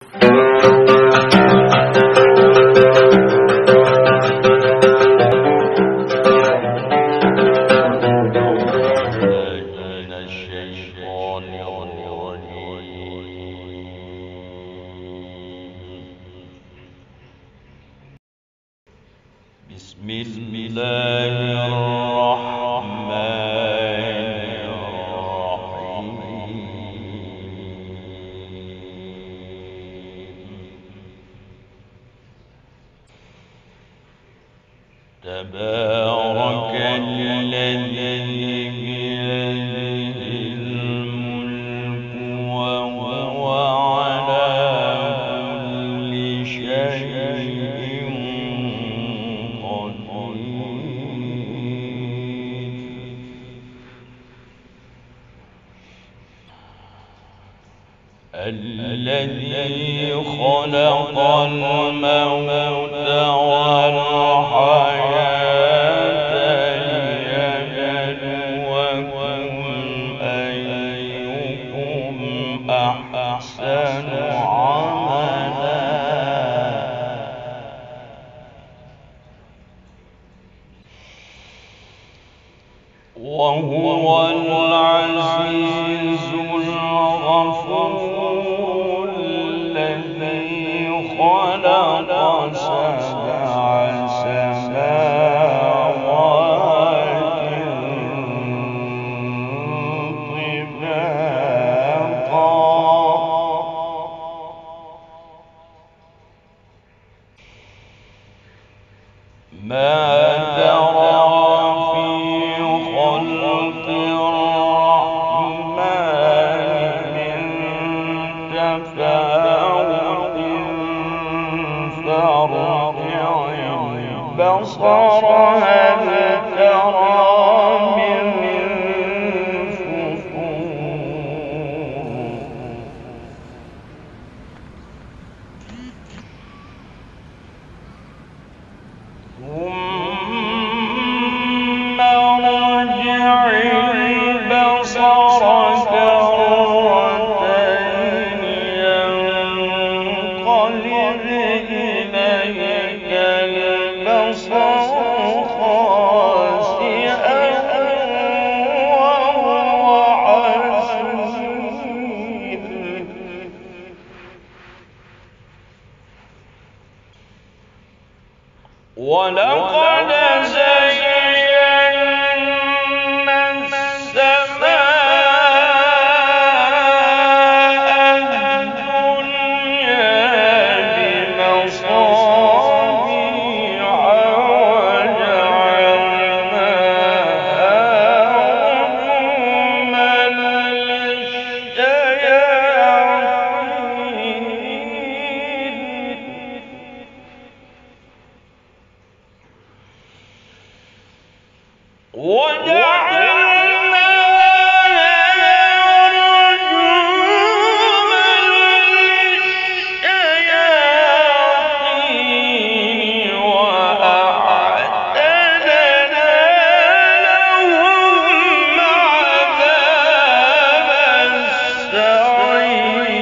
بسم الله الرحمن الرحيم تبارك الذي بيده الملك وهو على كل شيء الذي خلق الموت والحياة ليبلوكم أيكم أحسن عملا وهو العزيز الغفور الذي خلق سبع سماوات طباقا ما ترى في خلق الرحمن من تفاوت فارجع البصر هل ترى من فطور ثم ارجع البصر كرتين ينقلب إليك البصر خاسئا وهو حسير ولقد زينا السماء الدنيا بمصابيح وجعلناها رجوما للشياطين وأعتدنا لهم عذاب السعير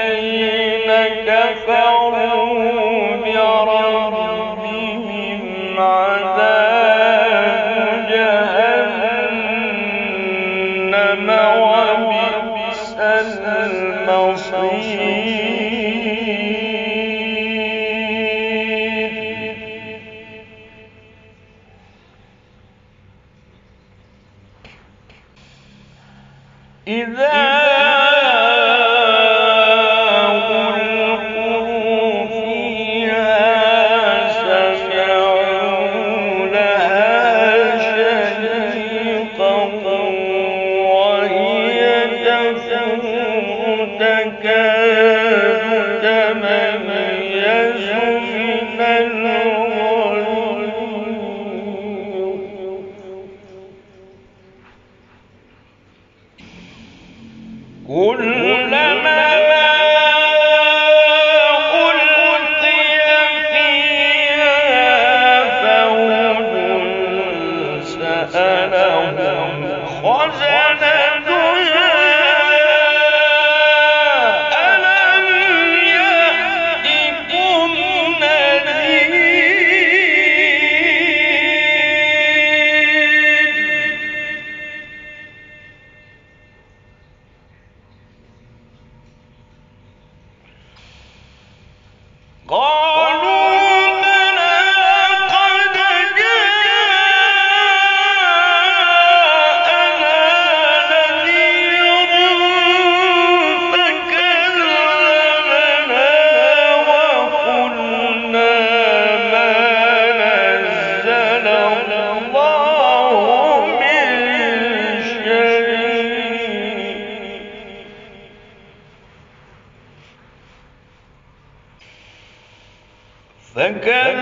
وللذين كفروا بربهم عذاب جهنم وبئس المصير إذا ألقوا فيها سمعوا لها شهيقا وهي تفور تكاد تميز من الغيظ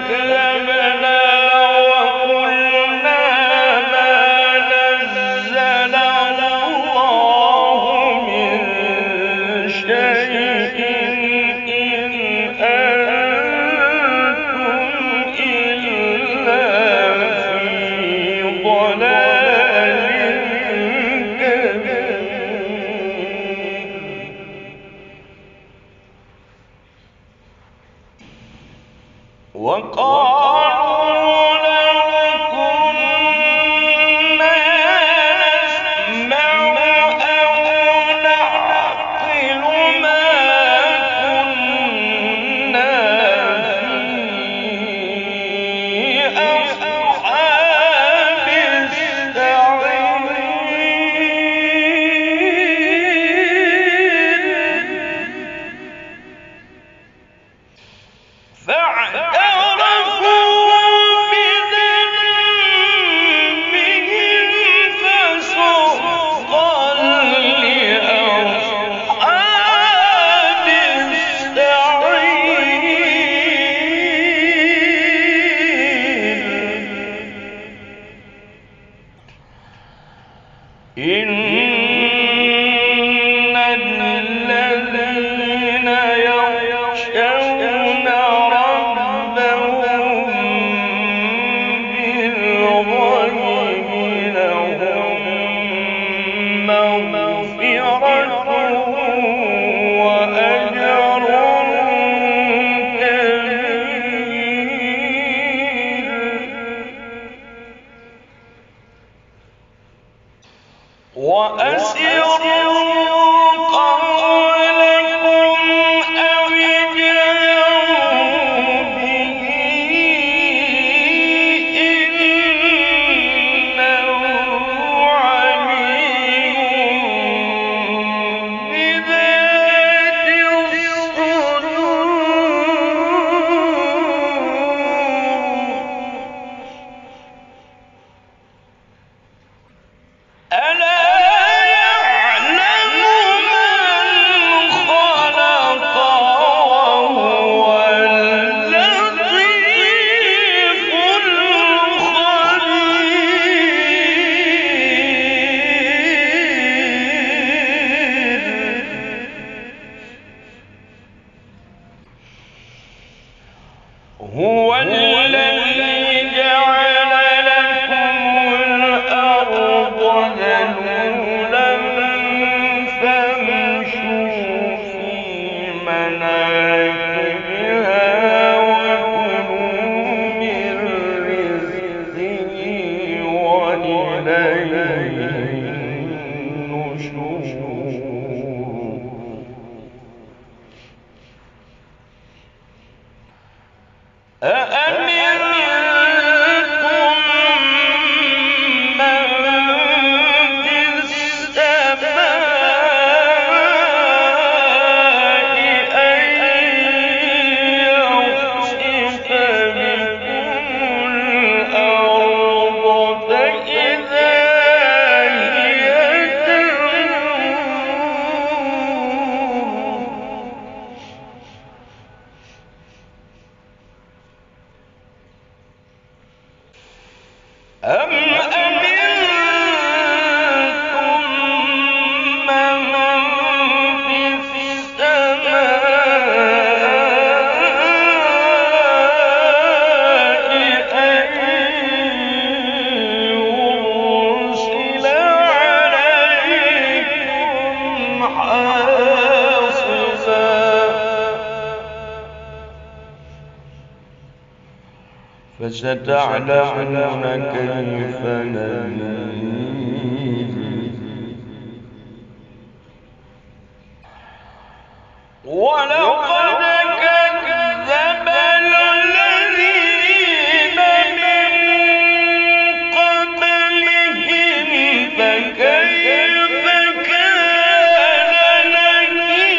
كذبنا وقلنا ما نزل الله من شيء إن أنتم إلا في ضلال كبير. وقالوا لو كنا نسمع أو نعقل ما كنا في أصحاب السعير فاعترفوا بذنبهم فسحقا لأصحاب السعير. إن الذين يخشون ربهم بالغيب لهم مغفرة وأجر كبير. وأسروا قولكم أو اجهروا به إنه عليم بذات الصدور. ألا يعلم من خلق وهو اللطيف الخبير. هو الذي جعل لكم الأرض ذلولا فامشوا في مناكبها وكلوا من رزقه وإليه النشور. أأمنتم من في السماء أن يخسف بكم الأرض فإذا هي تمور. أم أمنتم من في السماء أن يرسل عليكم حاصبا فستعلمون كيف نذير. ولقد كذب الذين من قبلهم فكيف كان نكير.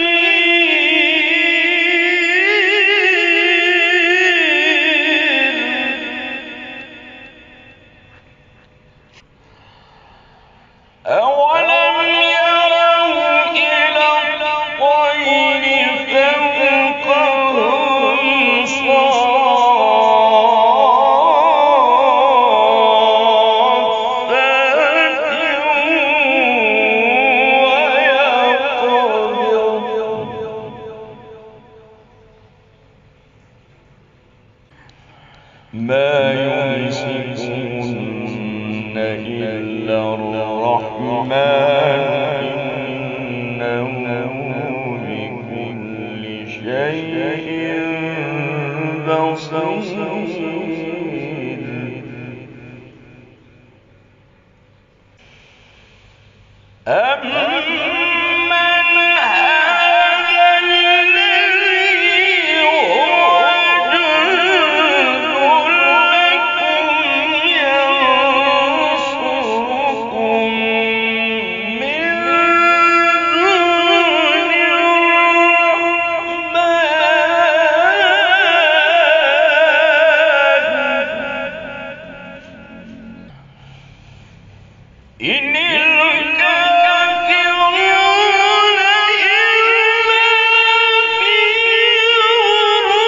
ما يمسكون إلا الرحمن إنه بكل شيء بصير. أَمَّنْ هَذَا الَّذِي هُوَ جُندٌ لَّكُمْ يَنصُرُكُم مِّن دُونِ الرَّحْمَٰنِ إِنِ الْكَافِرُونَ إِلَّا فِي غُرُورٍ.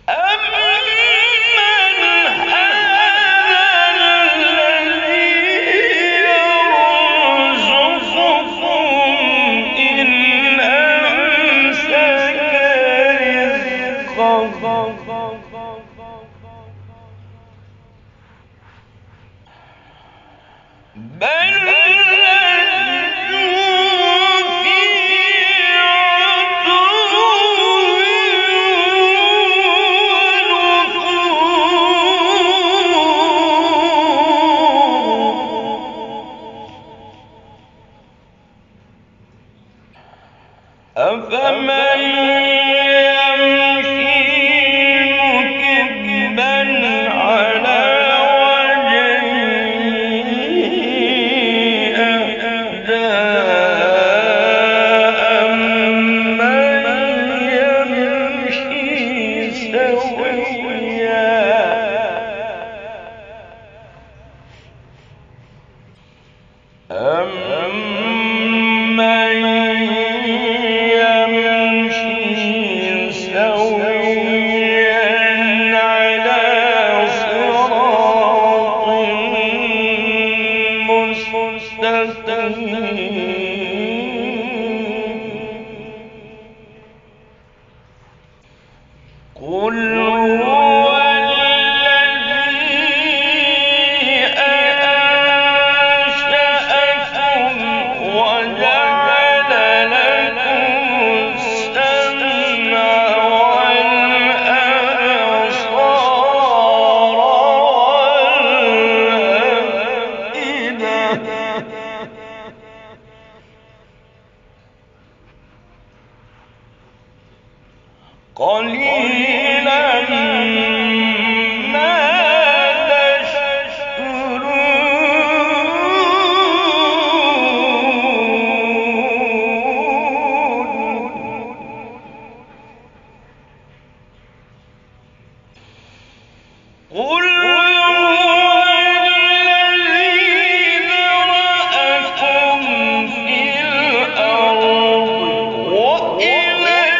أَمَّنْ هَذَا الَّذِي يَرْزُقُكُمْ إِنْ أَمْسَكَ رِزْقَهُ بَل لَّجُّوا فِي عُتُوٍّ وَنُفُورٍ. أَفَمَن يَمْشِي مُكِبًّا عَلَىٰ وَجْهِهِ أَهْدَىٰ أَمَّن يَمْشِي سَوِيًّا عَلَىٰ صِرَاطٍ مُّسْتَقِيمٍ. قُلْ هُوَ الَّذِي أَنشَأَكُمْ وَجَعَلَ لَكُمُ السَّمْعَ وَالْأَبْصَارَ وَالْأَفْئِدَةَ ۖ قَلِيلًا مَّا تَشْكُرُونَ. قُلْ هُوَ الَّذِي ذَرَأَكُمْ فِي الْأَرْضِ وَإِلَيْهِ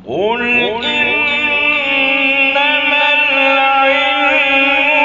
قُلْ إِنَّمَا الْعِلْمُ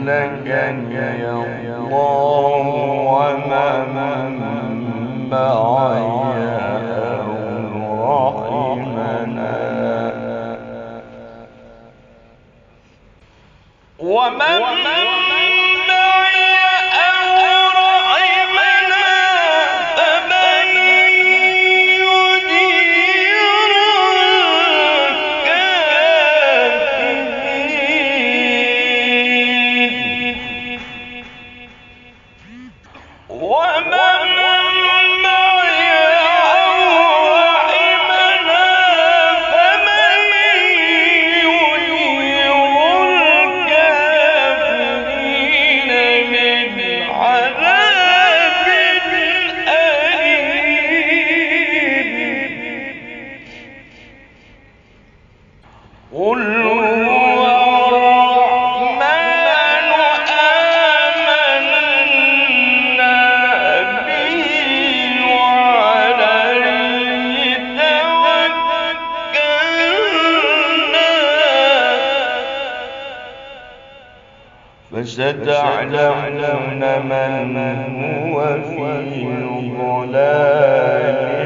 هلكني الله ومن معي أو رحمنا ومن فستعلمون من هو في ضلال